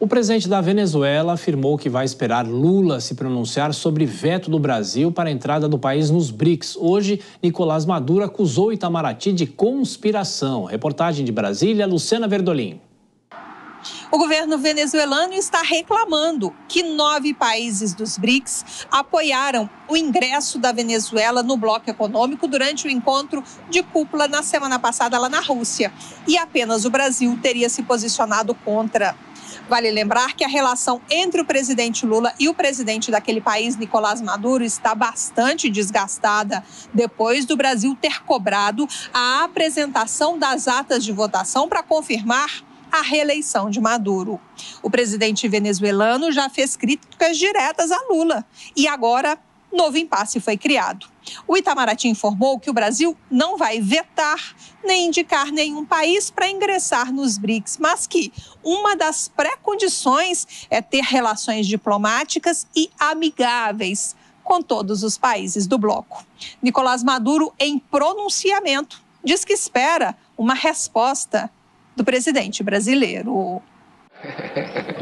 O presidente da Venezuela afirmou que vai esperar Lula se pronunciar sobre veto do Brasil para a entrada do país nos BRICS. Hoje, Nicolás Maduro acusou Itamaraty de conspiração. Reportagem de Brasília, Luciana Verdolim. O governo venezuelano está reclamando que 9 países dos BRICS apoiaram o ingresso da Venezuela no bloco econômico durante o encontro de cúpula na semana passada lá na Rússia. E apenas o Brasil teria se posicionado contra. Vale lembrar que a relação entre o presidente Lula e o presidente daquele país, Nicolás Maduro, está bastante desgastada depois do Brasil ter cobrado a apresentação das atas de votação para confirmar a reeleição de Maduro. O presidente venezuelano já fez críticas diretas a Lula e agora novo impasse foi criado. O Itamaraty informou que o Brasil não vai vetar nem indicar nenhum país para ingressar nos BRICS, mas que uma das pré-condições é ter relações diplomáticas e amigáveis com todos os países do bloco. Nicolás Maduro, em pronunciamento, diz que espera uma resposta do presidente brasileiro.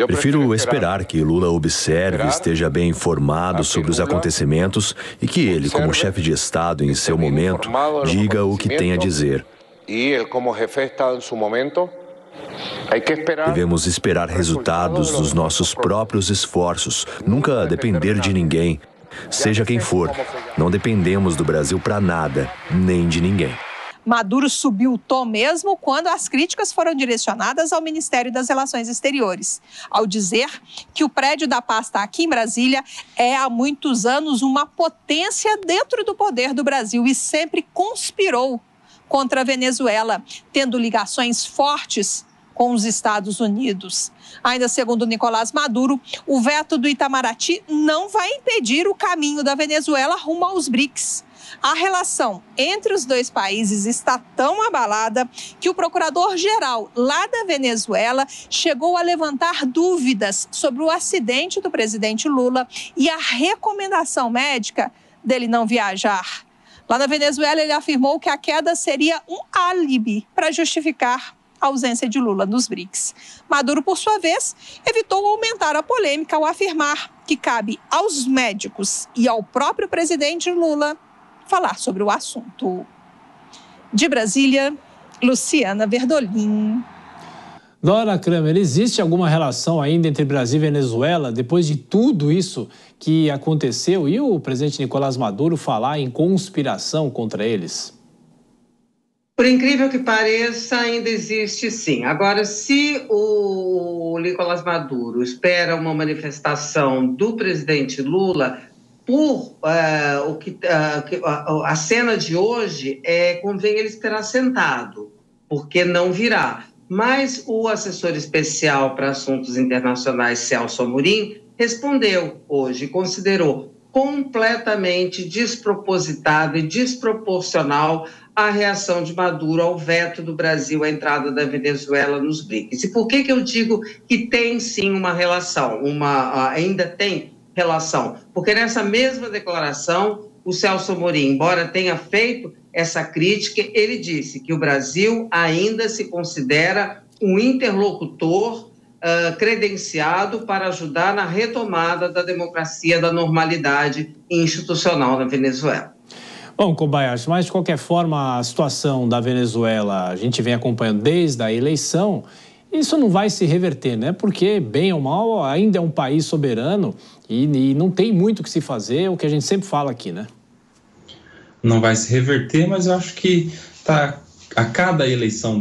Prefiro esperar que Lula observe e esteja bem informado sobre os acontecimentos e que ele, como chefe de Estado em seu momento, diga o que tem a dizer. Devemos esperar resultados dos nossos próprios esforços, nunca depender de ninguém, seja quem for. Não dependemos do Brasil para nada, nem de ninguém. Maduro subiu o tom mesmo quando as críticas foram direcionadas ao Ministério das Relações Exteriores, ao dizer que o prédio da pasta aqui em Brasília é há muitos anos uma potência dentro do poder do Brasil e sempre conspirou contra a Venezuela, tendo ligações fortes com os Estados Unidos. Ainda segundo Nicolás Maduro, o veto do Itamaraty não vai impedir o caminho da Venezuela rumo aos BRICS. A relação entre os dois países está tão abalada que o procurador-geral lá da Venezuela chegou a levantar dúvidas sobre o acidente do presidente Lula e a recomendação médica dele não viajar. Lá na Venezuela, ele afirmou que a queda seria um álibi para justificar a ausência de Lula nos BRICS. Maduro, por sua vez, evitou aumentar a polêmica ao afirmar que cabe aos médicos e ao próprio presidente Lula falar sobre o assunto. De Brasília, Luciana Verdolim. Dora Kramer, existe alguma relação ainda entre Brasil e Venezuela depois de tudo isso que aconteceu e o presidente Nicolás Maduro falar em conspiração contra eles? Por incrível que pareça, ainda existe sim. Agora, se o Nicolás Maduro espera uma manifestação do presidente Lula, a cena de hoje convém ele esperar sentado, porque não virá. Mas o assessor especial para assuntos internacionais, Celso Amorim, respondeu hoje, considerou completamente despropositada e desproporcional a reação de Maduro ao veto do Brasil à entrada da Venezuela nos BRICS. E por que eu digo que tem sim uma relação, ainda tem relação? Porque nessa mesma declaração, o Celso Amorim, embora tenha feito essa crítica, ele disse que o Brasil ainda se considera um interlocutor credenciado para ajudar na retomada da democracia, da normalidade institucional na Venezuela. Bom, Kobayashi, mas de qualquer forma a situação da Venezuela a gente vem acompanhando desde a eleição. Isso não vai se reverter, né? Porque, bem ou mal, ainda é um país soberano e não tem muito o que se fazer, o que a gente sempre fala aqui, né? Não vai se reverter, mas eu acho que a cada eleição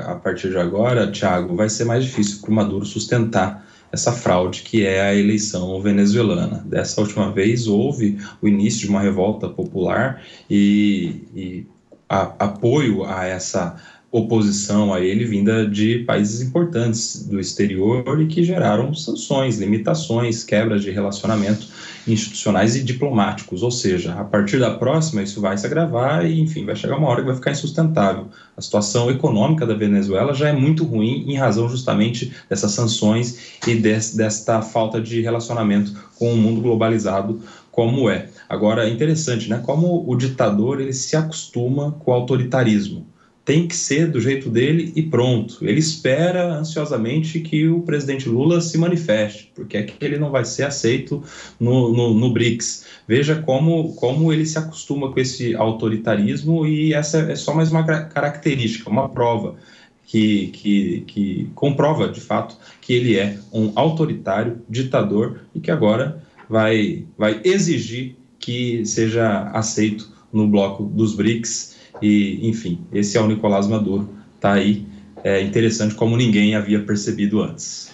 a partir de agora, Thiago, vai ser mais difícil para o Maduro sustentar essa fraude que é a eleição venezuelana. Dessa última vez houve o início de uma revolta popular e apoio a essa oposição a ele vinda de países importantes do exterior e que geraram sanções, limitações, quebras de relacionamento institucionais e diplomáticos, ou seja, a partir da próxima isso vai se agravar e, enfim, vai chegar uma hora que vai ficar insustentável. A situação econômica da Venezuela já é muito ruim em razão justamente dessas sanções e desta falta de relacionamento com o mundo globalizado como é. Agora, é interessante, né, como o ditador ele se acostuma com o autoritarismo. tem que ser do jeito dele e pronto. Ele espera ansiosamente que o presidente Lula se manifeste, porque é que ele não vai ser aceito no BRICS. Veja como ele se acostuma com esse autoritarismo, e essa é só mais uma característica, uma prova que comprova, de fato, que ele é um autoritário, ditador, e que agora vai exigir que seja aceito no bloco dos BRICS. E, enfim, esse é o Nicolás Maduro. Está aí, é interessante como ninguém havia percebido antes.